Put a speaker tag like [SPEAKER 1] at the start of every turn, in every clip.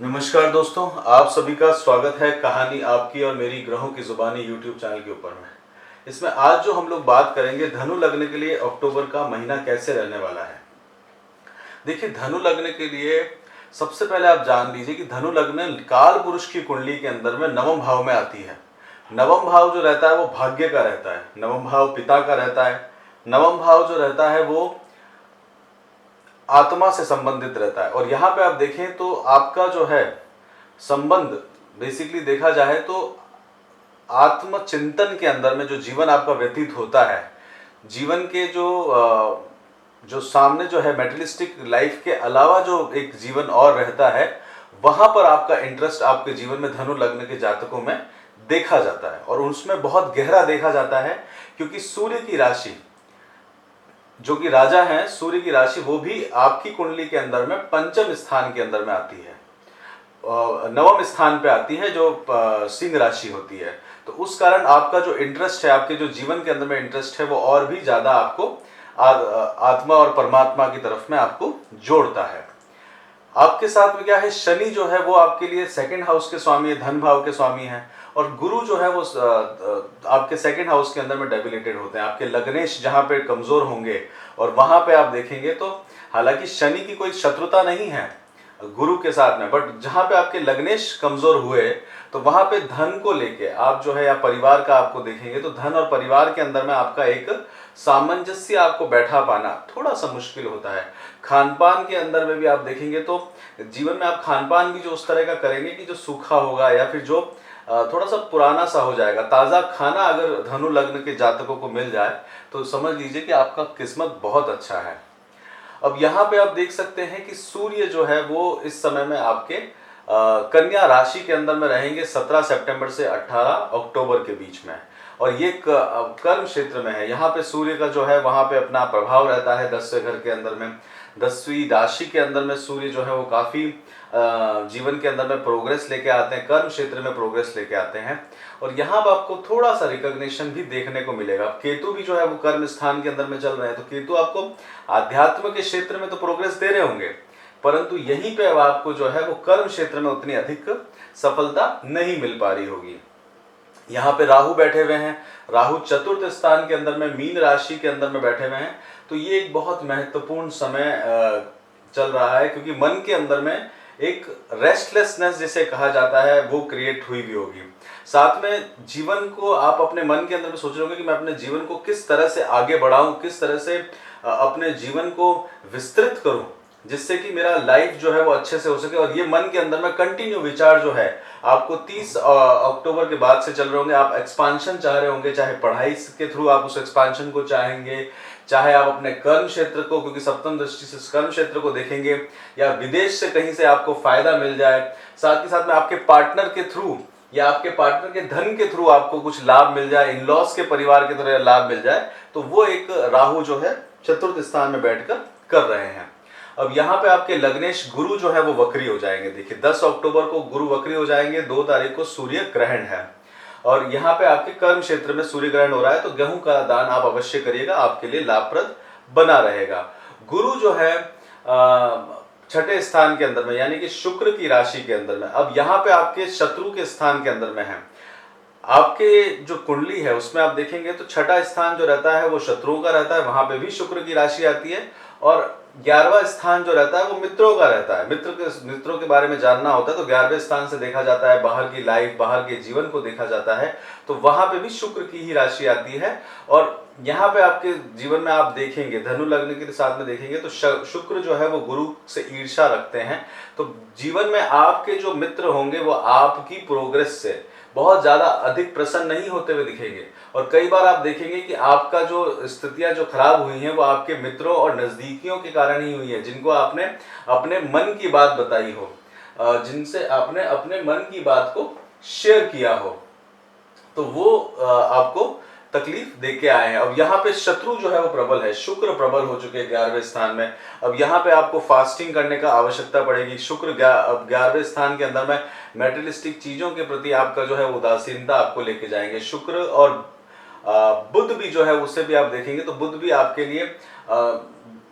[SPEAKER 1] नमस्कार दोस्तों, आप सभी का स्वागत है कहानी आपकी और मेरी ग्रहों की जुबानी यूट्यूब चैनल के ऊपर में। इसमें आज जो हम लोग बात करेंगे धनु लग्न के लिए अक्टूबर का महीना कैसे रहने वाला है। देखिए, धनु लग्न के लिए सबसे पहले आप जान लीजिए कि धनु लग्न काल पुरुष की कुंडली के अंदर में नवम भाव में आती है। नवम भाव जो रहता है वो भाग्य का रहता है, नवम भाव पिता का रहता है। नवम भाव जो रहता है वो आत्मा से संबंधित रहता है। और यहाँ पे आप देखें तो आपका जो है संबंध बेसिकली देखा जाए तो आत्मचिंतन के अंदर में जो जीवन आपका व्यतीत होता है, जीवन के जो सामने जो है मेटेरियलिस्टिक लाइफ के अलावा जो एक जीवन और रहता है, वहां पर आपका इंटरेस्ट आपके जीवन में धनु लग्न के जातकों में देखा जाता है और उसमें बहुत गहरा देखा जाता है। क्योंकि सूर्य की राशि जो कि राजा हैं, सूर्य की राशि वो भी आपकी कुंडली के अंदर में पंचम स्थान के अंदर में आती है, नवम स्थान पे आती है जो सिंह राशि होती है। तो उस कारण आपका जो इंटरेस्ट है, आपके जो जीवन के अंदर में इंटरेस्ट है, वो और भी ज्यादा आपको आत्मा और परमात्मा की तरफ में आपको जोड़ता है। आपके साथ में क्या है, शनि जो है वो आपके लिए सेकंड हाउस के स्वामी है, धन भाव के स्वामी है। और गुरु जो है वो आपके सेकंड हाउस के अंदर में डेबिलेटेड होते हैं, आपके लग्नेश जहां पे कमजोर होंगे। और वहां पे आप देखेंगे तो हालांकि शनि की कोई शत्रुता नहीं है गुरु के साथ में, बट जहां पे आपके लग्नेश कमजोर हुए तो वहां पे धन को लेके आप जो है या परिवार का आपको देखेंगे तो धन और परिवार के अंदर में आपका एक सामंजस्य आपको बैठा पाना थोड़ा सा मुश्किल होता है। खान पान के अंदर में भी आप देखेंगे तो जीवन में आप खान पान भी जो उस तरह का करेंगे कि जो सूखा होगा या फिर जो थोड़ा सा पुराना सा हो जाएगा। ताज़ा खाना अगर धनु लग्न के जातकों को मिल जाए तो समझ लीजिए कि आपका किस्मत बहुत अच्छा है। अब यहाँ पे आप देख सकते हैं कि सूर्य जो है वो इस समय में आपके कन्या राशि के अंदर में रहेंगे 17 सितंबर से 18 अक्टूबर के बीच में। और ये कर्म क्षेत्र में है। यहाँ पे सूर्य का जो है वहां पे अपना प्रभाव रहता है 10वें घर के अंदर में। 10वीं राशि के अंदर में सूर्य जो है वो काफी जीवन के अंदर में प्रोग्रेस लेके आते हैं, कर्म क्षेत्र में प्रोग्रेस लेके आते हैं। और यहाँ पर आपको थोड़ा सा रिकॉग्निशन भी देखने को मिलेगा। केतु भी जो है वो कर्म स्थान के अंदर में चल रहे हैं, तो केतु आपको आध्यात्म के क्षेत्र में तो प्रोग्रेस दे रहे होंगे, परंतु यहीं पे अब आपको जो है वो कर्म क्षेत्र में उतनी अधिक सफलता नहीं मिल पा रही होगी। यहाँ पे राहु बैठे हुए हैं, राहु चतुर्थ स्थान के अंदर में मीन राशि के अंदर में बैठे हुए हैं। तो ये एक बहुत महत्वपूर्ण समय चल रहा है, क्योंकि मन के अंदर में एक रेस्टलेसनेस जिसे कहा जाता है वो क्रिएट हुई भी होगी। साथ में जीवन को आप अपने मन के अंदर में सोच रहे होंगे कि मैं अपने जीवन को किस तरह से आगे बढ़ाऊं, किस तरह से अपने जीवन को विस्तृत करूं जिससे कि मेरा लाइफ जो है वो अच्छे से हो सके। और ये मन के अंदर में कंटिन्यू विचार जो है आपको 30 अक्टूबर के बाद से चल रहे होंगे। आप एक्सपांशन चाह रहे होंगे, चाहे पढ़ाई के थ्रू आप उस एक्सपांशन को चाहेंगे, चाहे आप अपने कर्म क्षेत्र को, क्योंकि सप्तम दृष्टि से कर्म क्षेत्र को देखेंगे, या विदेश से कहीं से आपको फायदा मिल जाए। साथ ही साथ में आपके पार्टनर के थ्रू या आपके पार्टनर के धन के थ्रू आपको कुछ लाभ मिल जाए, इन-लॉज के परिवार की तरह लाभ मिल जाए, तो वो एक राहु जो है चतुर्थ स्थान में बैठकर कर रहे हैं। अब यहाँ पे आपके लग्नेश गुरु जो है वो वक्री हो जाएंगे। देखिए 10 अक्टूबर को गुरु वक्री हो जाएंगे, 2 तारीख को सूर्य ग्रहण है और यहाँ पे आपके कर्म क्षेत्र में सूर्य ग्रहण हो रहा है। तो गेहूं का दान आप अवश्य करिएगा, आपके लिए लाभप्रद बना रहेगा। गुरु जो है छठे स्थान के अंदर में यानी कि शुक्र की राशि के अंदर में, अब यहाँ पे आपके शत्रु के स्थान के अंदर में है। आपके जो कुंडली है उसमें आप देखेंगे तो छठा स्थान जो रहता है वो शत्रुओं का रहता है, वहां पे भी शुक्र की राशि आती है। और 11वां स्थान जो रहता है वो मित्रों का रहता है। मित्रों के बारे में जानना होता है तो 11वें स्थान से देखा जाता है, बाहर की लाइफ, बाहर के जीवन को देखा जाता है, तो वहां पे भी शुक्र की ही राशि आती है। और यहाँ पे आपके जीवन में आप देखेंगे धनु लग्न के साथ में देखेंगे तो शुक्र जो है वो गुरु से ईर्ष्या रखते हैं। तो जीवन में आपके जो मित्र होंगे वो आपकी प्रोग्रेस से बहुत ज्यादा अधिक प्रसन्न नहीं होते हुए दिखेंगे। और कई बार आप देखेंगे कि आपका जो स्थितियां जो खराब हुई हैं वो आपके मित्रों और नजदीकियों के कारण ही हुई है, जिनको आपने अपने मन की बात बताई हो, जिनसे आपने अपने मन की बात को शेयर किया हो, तो वो आपको तकलीफ देके आए हैं। अब यहाँ पे शत्रु जो है वो प्रबल है, शुक्र प्रबल हो चुके हैं 11वें स्थान में। अब यहाँ पे आपको फास्टिंग करने का आवश्यकता पड़ेगी। शुक्र 11वें स्थान के अंदर में मेटेरियलिस्टिक चीजों के प्रति आपका जो है उदासीनता आपको लेके जाएंगे। शुक्र और बुध भी जो है उससे भी आप देखेंगे तो बुध भी आपके लिए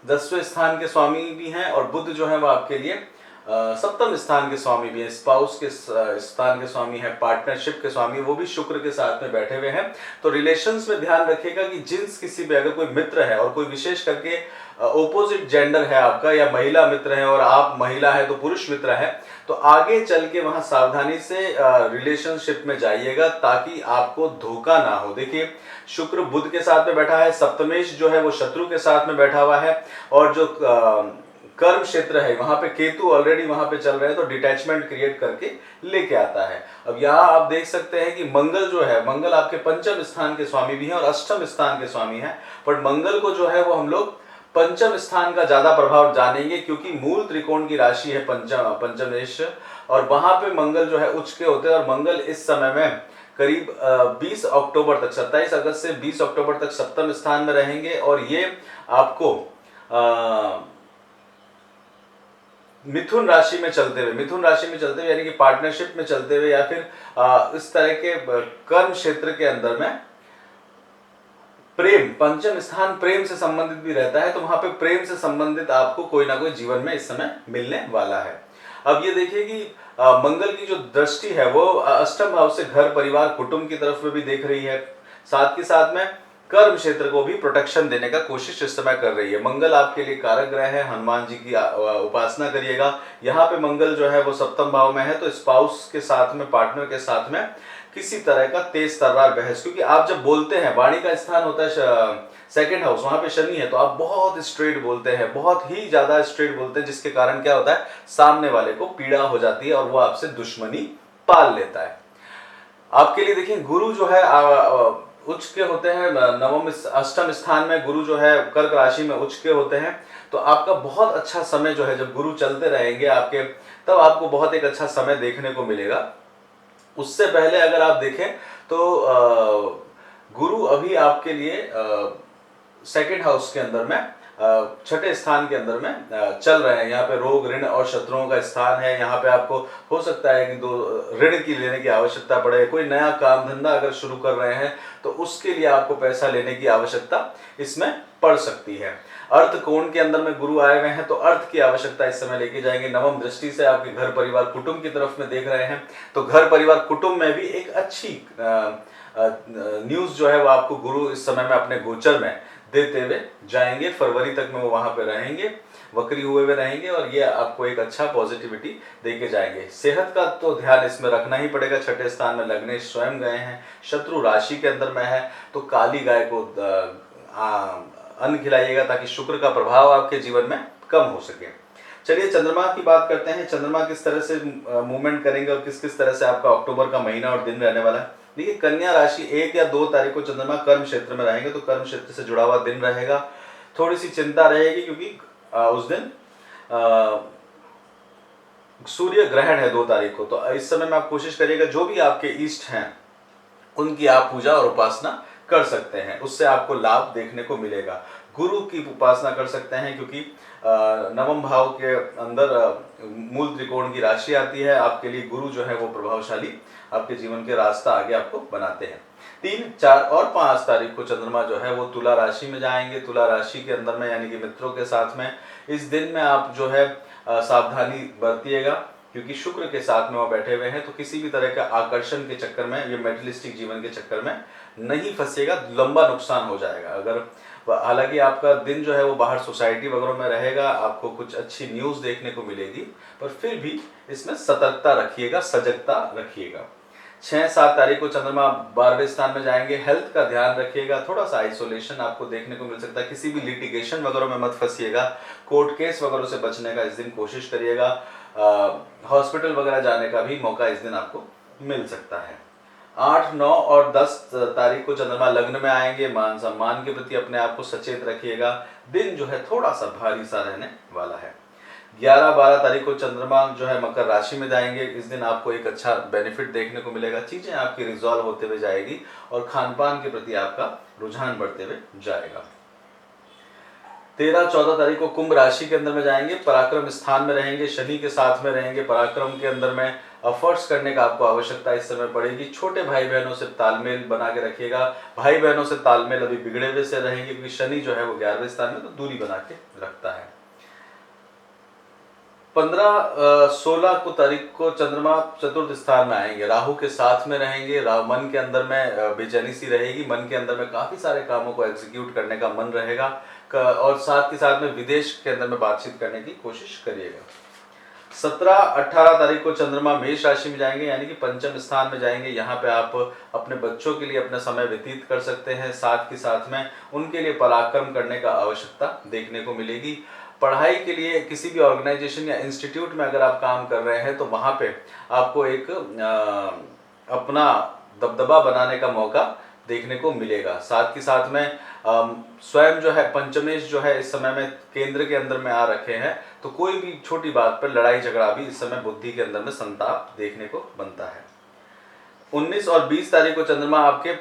[SPEAKER 1] 10वें स्थान के स्वामी भी हैं और बुध जो है वो आपके लिए सप्तम स्थान के स्वामी भी हैं, स्पाउस के स्थान के स्वामी हैं, पार्टनरशिप के स्वामी, वो भी शुक्र के साथ में बैठे हुए हैं। तो रिलेशंस में ध्यान रखिएगा कि जिन्स किसी भी अगर कोई मित्र है और कोई विशेष करके ओपोजिट जेंडर है आपका, या महिला मित्र है और आप महिला है तो पुरुष मित्र है, तो आगे चल के वहां सावधानी से रिलेशनशिप में जाइएगा ताकि आपको धोखा ना हो। देखिए शुक्र बुध के साथ में बैठा है, सप्तमेश जो है वो शत्रु के साथ में बैठा हुआ है, और जो कर्म क्षेत्र है वहां पे केतु ऑलरेडी वहां पे चल रहे हैं, तो डिटैचमेंट क्रिएट करके लेके आता है। अब यहाँ आप देख सकते हैं कि मंगल जो है, मंगल आपके पंचम स्थान के स्वामी भी हैं और अष्टम स्थान के स्वामी हैं, पर मंगल को जो है वो हम लोग पंचम स्थान का ज्यादा प्रभाव जानेंगे, क्योंकि मूल त्रिकोण की राशि है पंचमेश, और वहां पे मंगल जो है उच्च के होते हैं, और मंगल इस समय में करीब 20 अक्टूबर तक, 27 अगस्त से 20 अक्टूबर तक सप्तम स्थान में रहेंगे, और ये आपको मिथुन राशि में चलते हुए यानी कि पार्टनरशिप में चलते हुए, या फिर इस तरह के कर्म क्षेत्र के अंदर में प्रेम, पंचम स्थान प्रेम से संबंधित भी रहता है, तो वहां पे प्रेम से संबंधित आपको कोई ना कोई जीवन में इस समय मिलने वाला है। अब ये देखिए कि मंगल की जो दृष्टि है वो अष्टम भाव से घर परिवार कुटुंब की तरफ में भी देख रही है, साथ के साथ में कर्म क्षेत्र को भी प्रोटेक्शन देने का कोशिश इस समय कर रही है। मंगल आपके लिए कारक ग्रह है, हनुमान जी की उपासना करिएगा। यहाँ पे मंगल जो है वो सप्तम भाव में है, तो स्पाउस के साथ में, पार्टनर के साथ में किसी तरह का तेज तर्रार बहस, क्योंकि आप जब बोलते हैं, वाणी का स्थान होता है सेकंड हाउस, वहां पे शनि है, तो आप बहुत स्ट्रेट बोलते हैं, बहुत ही ज्यादा स्ट्रेट बोलते हैं, जिसके कारण क्या होता है, सामने वाले को पीड़ा हो जाती है और वो आपसे दुश्मनी पाल लेता है। आपके लिए देखिए गुरु जो है उच्च के होते हैं, नवम अष्टम स्थान में गुरु जो है कर्क राशि में उच्च के होते हैं, तो आपका बहुत अच्छा समय जो है, जब गुरु चलते रहेंगे आपके, तब आपको बहुत एक अच्छा समय देखने को मिलेगा। उससे पहले अगर आप देखें तो गुरु अभी आपके लिए सेकंड हाउस के अंदर में, छठे स्थान के अंदर में चल रहे हैं। यहाँ पे रोग, ऋण और शत्रुओं का स्थान है। यहाँ पे आपको हो सकता है कि ऋण की लेने की आवश्यकता पड़े, कोई नया काम धंधा अगर शुरू कर रहे हैं तो उसके लिए आपको पैसा लेने की आवश्यकता इसमें पड़ सकती है। अर्थ कोण के अंदर में गुरु आए हुए हैं, तो अर्थ की आवश्यकता इस समय लेके जाएंगे। नवम दृष्टि से आपके घर परिवार कुटुंब की तरफ में देख रहे हैं, तो घर परिवार कुटुंब में भी एक अच्छी न्यूज जो है वो आपको गुरु इस समय में अपने गोचर में देते हुए जाएंगे। फरवरी तक में वो वहां पे रहेंगे, वक्री हुए हुए रहेंगे, और ये आपको एक अच्छा पॉजिटिविटी देके जाएंगे। सेहत का तो ध्यान इसमें रखना ही पड़ेगा। छठे स्थान में लग्नेश स्वयं गए हैं, शत्रु राशि के अंदर में है, तो काली गाय को अन्न खिलाइएगा ताकि शुक्र का प्रभाव आपके जीवन में कम हो सके। चलिए चंद्रमा की बात करते हैं। चंद्रमा किस तरह से मूवमेंट करेंगे और किस किस तरह से आपका अक्टूबर का महीना और दिन रहने वाला है। देखिए कन्या राशि 1 या 2 तारीख को चंद्रमा कर्म क्षेत्र में रहेंगे, तो कर्म क्षेत्र से जुड़ा हुआ दिन रहेगा। थोड़ी सी चिंता रहेगी क्योंकि उस दिन सूर्य ग्रहण है 2 तारीख को। तो इस समय में आप कोशिश करिएगा जो भी आपके इष्ट हैं उनकी आप पूजा और उपासना कर सकते हैं, उससे आपको लाभ देखने को मिलेगा। गुरु की उपासना कर सकते हैं क्योंकि नवम भाव के अंदर मूल त्रिकोण की राशि आती है। आपके लिए गुरु जो है वो प्रभावशाली आपके जीवन के रास्ता आगे आपको बनाते हैं। 3, 4 और 5 तारीख को चंद्रमा जो है वो तुला राशि में जाएंगे। तुला राशि के अंदर में यानी कि मित्रों के साथ में इस दिन में आप जो है सावधानी बरतिएगा, क्योंकि शुक्र के साथ में वो बैठे हुए हैं, तो किसी भी तरह का आकर्षण के चक्कर में, ये मेटलिस्टिक जीवन के चक्कर में नहीं फंसेगा, लंबा नुकसान हो जाएगा। अगर हालांकि आपका दिन जो है वो बाहर सोसाइटी वगैरह में रहेगा, आपको कुछ अच्छी न्यूज देखने को मिलेगी, पर फिर भी इसमें सतर्कता रखिएगा, सजगता रखिएगा। 6, 7 तारीख को चंद्रमा 12वें स्थान में जाएंगे। हेल्थ का ध्यान रखिएगा, थोड़ा सा आइसोलेशन आपको देखने को मिल सकता है। किसी भी लिटिगेशन वगैरह में मत फंसिएगा, कोर्ट केस वगैरह से बचने का इस दिन कोशिश करिएगा। हॉस्पिटल वगैरह जाने का भी मौका इस दिन आपको मिल सकता है। 8, 9 और 10 तारीख को चंद्रमा लग्न में आएंगे। मान सम्मान के प्रति अपने आप को सचेत रखिएगा। दिन जो है थोड़ा सा भारी सा रहने वाला है। 11, 12 तारीख को चंद्रमा जो है मकर राशि में जाएंगे। इस दिन आपको एक अच्छा बेनिफिट देखने को मिलेगा, चीजें आपकी रिजॉल्व होते हुए जाएगी और खान पान के प्रति आपका रुझान बढ़ते हुए जाएगा। 13, 14 तारीख को कुंभ राशि के अंदर में जाएंगे। पराक्रम स्थान में रहेंगे, शनि के साथ में रहेंगे। पराक्रम के अंदर में एफर्ट्स करने का आपको आवश्यकता इस समय पड़ेगी। छोटे भाई बहनों से तालमेल बना के रखिएगा। भाई बहनों से तालमेल अभी बिगड़े हुए से रहेंगे, क्योंकि शनि जो है वो 11वें स्थान में तो दूरी बना के रखता है। 16 को तारीख को चंद्रमा चतुर्थ स्थान में आएंगे, राहु के साथ में रहेंगे। मन के अंदर में बेचैनी सी रहेगी, मन के अंदर में काफी सारे कामों को एग्जीक्यूट करने का मन रहेगा और साथ के साथ में विदेश के अंदर में बातचीत करने की कोशिश करिएगा। 17-18 तारीख को चंद्रमा मेष राशि में जाएंगे, यानी कि पंचम स्थान में जाएंगे। यहाँ पे आप अपने बच्चों के लिए अपना समय व्यतीत कर सकते हैं, साथ के साथ में उनके लिए पराक्रम करने का आवश्यकता देखने को मिलेगी। पढ़ाई के लिए किसी भी ऑर्गेनाइजेशन या इंस्टीट्यूट में अगर आप काम कर रहे हैं तो वहाँ पे आपको एक अपना दबदबा बनाने का मौका देखने को मिलेगा। साथ के साथ में स्वयं जो है पंचमेश जो है इस समय में केंद्र के अंदर में आ रखे हैं, तो कोई भी छोटी बात पर लड़ाई झगड़ा भी इस समय बुद्धि के अंदर में संताप देखने को बनता है। 19 और 20 तारीख को चंद्रमा आपके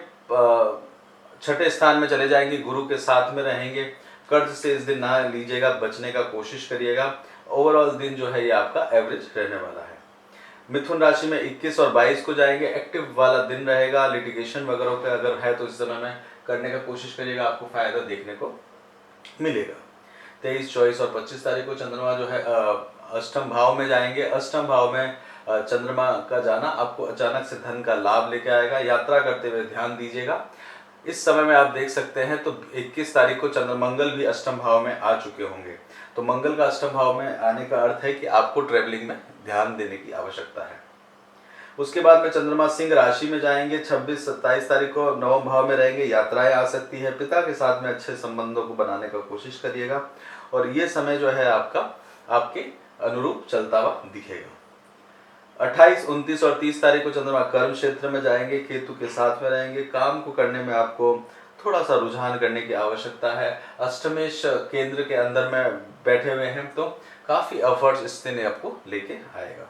[SPEAKER 1] छठे स्थान में चले जाएंगे, गुरु के साथ में रहेंगे। कर्ज से इस दिन ना लीजिएगा, बचने का कोशिश करिएगा। ओवरऑल दिन जो है ये आपका एवरेज रहने वाला है। मिथुन राशि में 21 और 22 को जाएंगे, एक्टिव वाला दिन रहेगा। लिटिगेशन वगैरह का अगर है तो इस समय में करने का कोशिश करिएगा, आपको फायदा देखने को मिलेगा। 23, 24 और 25 तारीख को चंद्रमा जो है अष्टम भाव में जाएंगे। अष्टम भाव में चंद्रमा का जाना आपको अचानक से धन का लाभ लेके आएगा। यात्रा करते हुए ध्यान दीजिएगा। इस समय में आप देख सकते हैं तो 21 तारीख को मंगल भी अष्टम भाव में आ चुके होंगे। तो मंगल का अष्टम भाव में आने का अर्थ है कि आपको ट्रेवलिंग में ध्यान देने की आवश्यकता है। उसके बाद में चंद्रमा सिंह राशि में जाएंगे। 26-27 तारीख को नवम भाव में रहेंगे। यात्राएं आ सकती है, पिता के साथ में अच्छे संबंधों को बनाने का कोशिश करिएगा और ये समय जो है आपका आपके अनुरूप चलता हुआ दिखेगा। 28, 29 और 30 तारीख को चंद्रमा कर्म क्षेत्र में जाएंगे, केतु के साथ में रहेंगे। काम को करने में आपको थोड़ा सा रुझान करने की आवश्यकता है। अष्टमेश केंद्र के अंदर में बैठे हुए हैं तो काफी एफर्ट्स इस दिन आपको लेके आएगा।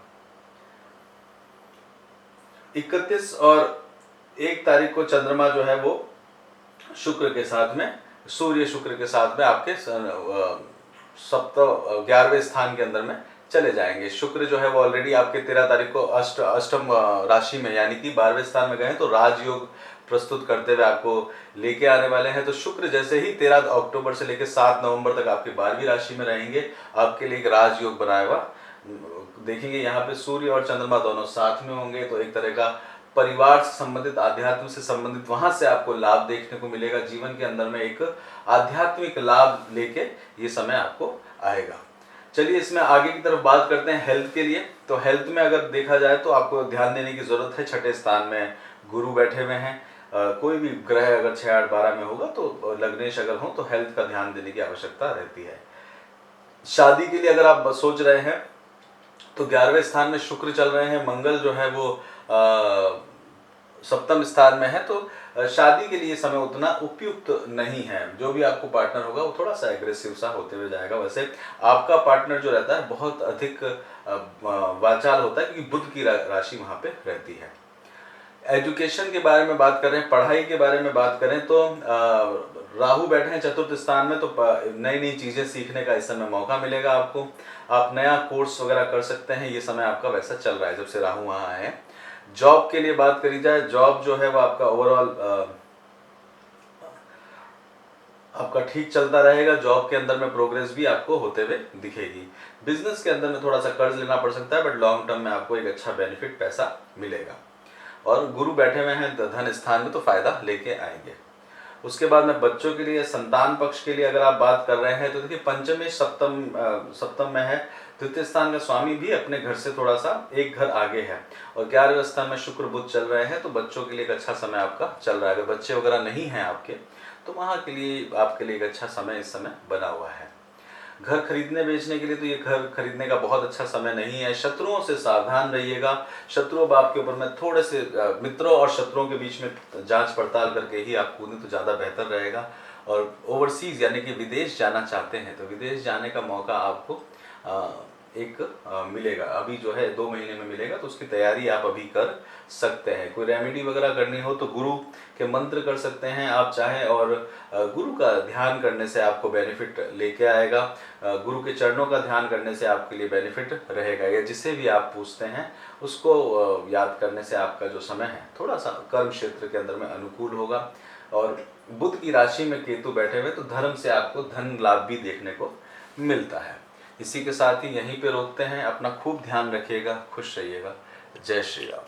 [SPEAKER 1] 31 और 1 तारीख को चंद्रमा जो है वो शुक्र के साथ में, सूर्य शुक्र के साथ में आपके 11वें स्थान के अंदर में चले जाएंगे। शुक्र जो है वो ऑलरेडी आपके 13 तारीख को अष्टम राशि में यानी कि 12वें स्थान में गए हैं, तो राजयोग प्रस्तुत करते हुए आपको लेके आने वाले हैं। तो शुक्र जैसे ही 13 अक्टूबर से लेकर 7 नवंबर तक आपकी 12वीं राशि में रहेंगे, आपके लिए एक राजयोग बनाया हुआ देखेंगे। यहाँ पे सूर्य और चंद्रमा दोनों साथ में होंगे, तो एक तरह का परिवार से संबंधित, अध्यात्म से संबंधित वहां से आपको लाभ देखने को मिलेगा। जीवन के अंदर में एक आध्यात्मिक लाभ लेके ये समय आपको आएगा। चलिए इसमें आगे की तरफ बात करते हैं हेल्थ के लिए। तो हेल्थ में अगर देखा जाए तो आपको ध्यान देने की जरूरत है। छठे स्थान में गुरु बैठे हुए हैं। कोई भी ग्रह अगर 6, 8, 12 में होगा तो लग्नेश अगर हो तो हेल्थ का ध्यान देने की आवश्यकता रहती है। शादी के लिए अगर आप सोच रहे हैं तो 11वें स्थान में शुक्र चल रहे हैं। मंगल जो है वो सप्तम स्थान में है, तो शादी के लिए समय उतना उपयुक्त नहीं है। जो भी आपको पार्टनर होगा वो थोड़ा सा एग्रेसिव सा होते हुए जाएगा। वैसे आपका पार्टनर जो रहता है बहुत अधिक वाचाल होता है, क्योंकि बुध की राशि वहां पे रहती है। एजुकेशन के बारे में बात करें, पढ़ाई के बारे में बात करें तो राहु बैठे हैं चतुर्थ स्थान में, तो नई नई चीजें सीखने का इस समय मौका मिलेगा आपको। आप नया कोर्स वगैरह कर सकते हैं, ये समय आपका वैसा चल रहा है जब से राहु वहां आए हैं। जॉब के लिए बात करी जाए, जॉब जो है वो आपका ओवरऑल आपका ठीक चलता रहेगा। जॉब के अंदर में प्रोग्रेस भी आपको होते हुए दिखेगी। बिजनेस के अंदर में थोड़ा सा कर्ज लेना पड़ सकता है, बट लॉन्ग टर्म में आपको एक अच्छा बेनिफिट पैसा मिलेगा। और गुरु बैठे हुए हैं धन स्थान में, तो फायदा लेके आएंगे। उसके बाद में बच्चों के लिए, संतान पक्ष के लिए अगर आप बात कर रहे हैं तो देखिए पंचमेश सप्तम में है। द्वितीय स्थान का स्वामी भी अपने घर से थोड़ा सा एक घर आगे है और 11वें स्थान में शुक्र बुध चल रहे हैं, तो बच्चों के लिए एक अच्छा समय आपका चल रहा है। अगर बच्चे वगैरह नहीं हैं आपके तो वहाँ के लिए आपके लिए एक अच्छा समय इस समय बना हुआ है। घर खरीदने बेचने के लिए तो ये घर खरीदने का बहुत अच्छा समय नहीं है। शत्रुओं से सावधान रहिएगा। शत्रु अब आपके ऊपर में थोड़े से मित्रों और शत्रुओं के बीच में जांच पड़ताल करके ही आप कूदें तो ज़्यादा बेहतर रहेगा। और ओवरसीज यानी कि विदेश जाना चाहते हैं तो विदेश जाने का मौका आपको मिलेगा। अभी जो है 2 महीने में मिलेगा, तो उसकी तैयारी आप अभी कर सकते हैं। कोई रेमेडी वगैरह करनी हो तो गुरु के मंत्र कर सकते हैं आप चाहें, और गुरु का ध्यान करने से आपको बेनिफिट लेके आएगा। गुरु के चरणों का ध्यान करने से आपके लिए बेनिफिट रहेगा, या जिसे भी आप पूछते हैं उसको याद करने से आपका जो समय है थोड़ा सा कर्म क्षेत्र के अंदर में अनुकूल होगा। और बुध की राशि में केतु बैठे हुए, तो धर्म से आपको धन लाभ भी देखने को मिलता है। इसी के साथ ही यहीं पे रोकते हैं। अपना खूब ध्यान रखिएगा, खुश रहिएगा। जय श्री राम।